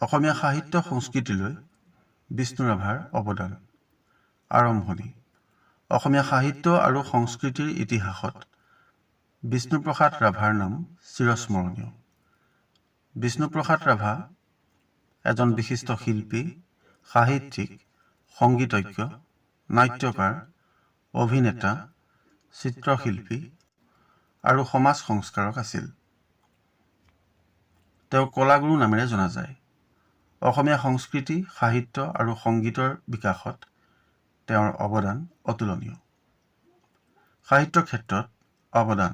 অসমীয়া সাহিত্য সংস্কৃতিলৈ বিষ্ণু ৰাভাৰ অৱদান। আৰম্ভণি। অসমীয়া সাহিত্য আৰু সংস্কৃতিৰ ইতিহাসত বিষ্ণুপ্ৰসাদ ৰাভাৰ নাম চিৰস্মৰণীয়। বিষ্ণুপ্ৰসাদ ৰাভা এজন বিশিষ্ট শিল্পী, সাহিত্যিক, সংগীতজ্ঞ, নাট্যকাৰ, অভিনেতা, চিত্ৰশিল্পী আৰু সমাজ সংস্কাৰক আছিল। তেওঁ কলাগুৰু নামেৰে জনা যায়। অসমীয়া সংস্কৃতি, সাহিত্য আৰু সংগীতৰ বিকাশত তেওঁৰ অৱদান অতুলনীয়। সাহিত্যৰ ক্ষেত্ৰত অৱদান।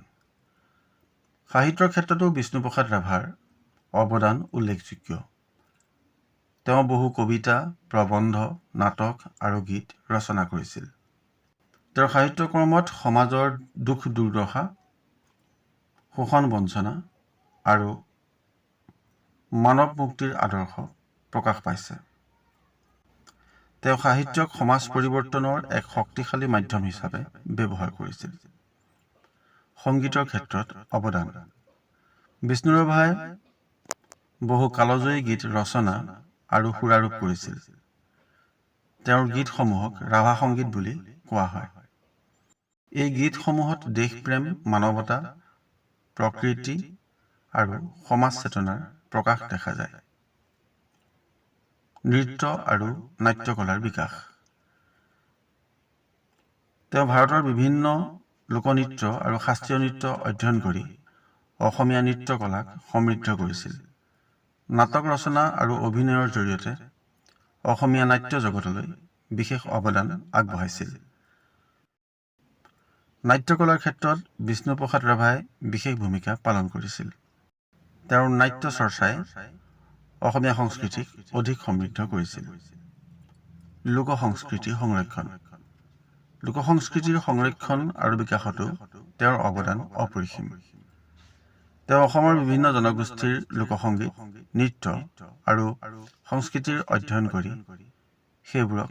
সাহিত্যৰ ক্ষেত্ৰতো বিষ্ণুপ্ৰসাদ ৰাভাৰ অৱদান উল্লেখযোগ্য। তেওঁ বহু কবিতা, প্ৰবন্ধ, নাটক আৰু গীত ৰচনা কৰিছিল। তেওঁৰ সাহিত্যকৰ্মত সমাজৰ দুখ দুৰ্দশা, শোষণ বঞ্চনা আৰু মানৱ মুক্তিৰ আদৰ্শ প্ৰকাশ পাইছে। তেওঁ সাহিত্যক সমাজ পৰিৱৰ্তনৰ এক শক্তিশালী মাধ্যম হিচাপে ব্যৱহাৰ কৰিছিল। সংগীতৰ ক্ষেত্ৰত অৱদান। বিষ্ণু ৰাভাই বহু কালজয়ী গীত ৰচনা আৰু সুৰাৰোপ কৰিছিল। তেওঁৰ গীতসমূহক ৰাভা সংগীত বুলি কোৱা হয়। এই গীতসমূহত দেশপ্ৰেম, মানৱতা, প্ৰকৃতি আৰু সমাজ চেতনাৰ প্ৰকাশ দেখা যায়। নৃত্য আৰু নাট্যকলাৰ বিকাশ। তেওঁ ভাৰতৰ বিভিন্ন লোকনৃত্য আৰু শাস্ত্ৰীয় নৃত্য অধ্যয়ন কৰি অসমীয়া নৃত্যকলাক সমৃদ্ধ কৰিছিল। নাটক ৰচনা আৰু অভিনয়ৰ জৰিয়তে অসমীয়া নাট্য জগতলৈ বিশেষ অৱদান আগবঢ়াইছিল। নাট্যকলাৰ ক্ষেত্ৰত বিষ্ণুপ্ৰসাদ ৰাভাই বিশেষ ভূমিকা পালন কৰিছিল। তেওঁৰ নাট্য চৰ্চাই অসমীয়া সংস্কৃতিক অধিক সমৃদ্ধ কৰিছিল। লোক সংস্কৃতিৰ সংৰক্ষণ। লোক সংস্কৃতিৰ সংৰক্ষণ আৰু বিকাশতো তেওঁৰ অৱদান অপৰিসীম। তেওঁ অসমৰ বিভিন্ন জনগোষ্ঠীৰ লোকসংগীত, নৃত্য আৰু সংস্কৃতিৰ অধ্যয়ন কৰি সেইবোৰক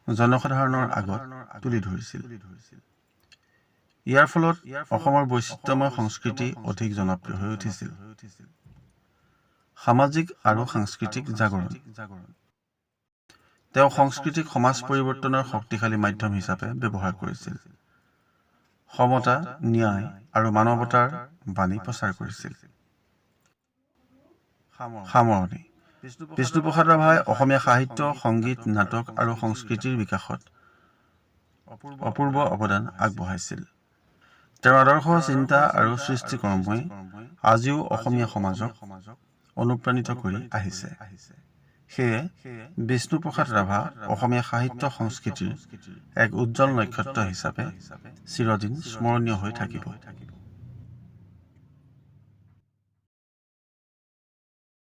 জনসাধাৰণৰ আগত তুলি ধৰিছিল। ইয়াৰ ফলত অসমৰ বৈচিত্ৰ্যময় সংস্কৃতি অধিক জনপ্ৰিয় হৈ উঠিছিল। সামাজিক আৰু সাংস্কৃতিক জাগৰণ। তেওঁ সংস্কৃতিক সমাজ পৰিৱৰ্তনৰ শক্তিশালী মাধ্যম হিচাপে ব্যৱহাৰ কৰিছিল। সমতা, ন্যায় আৰু মানৱতাৰ বাণী প্ৰচাৰ কৰিছিল। সামৰণি। বিষ্ণুপ্ৰসাদ ৰাভাই অসমীয়া সাহিত্য, সংগীত, নাটক আৰু সংস্কৃতিৰ বিকাশত অপূৰ্ব অৱদান আগবঢ়াইছিল। তেওঁৰ আদৰ্শ, চিন্তা আৰু সৃষ্টিকৰ্মই আজিও অসমীয়া সমাজক অনুপ্ৰাণিত কৰি আহিছে। সেয়ে বিষ্ণুপ্ৰসাদ ৰাভা অসমীয়া সাহিত্য সংস্কৃতিৰ এক উজ্জ্বল নক্ষত্ৰ হিচাপে চিৰদিন স্মৰণীয় হৈ থাকিব।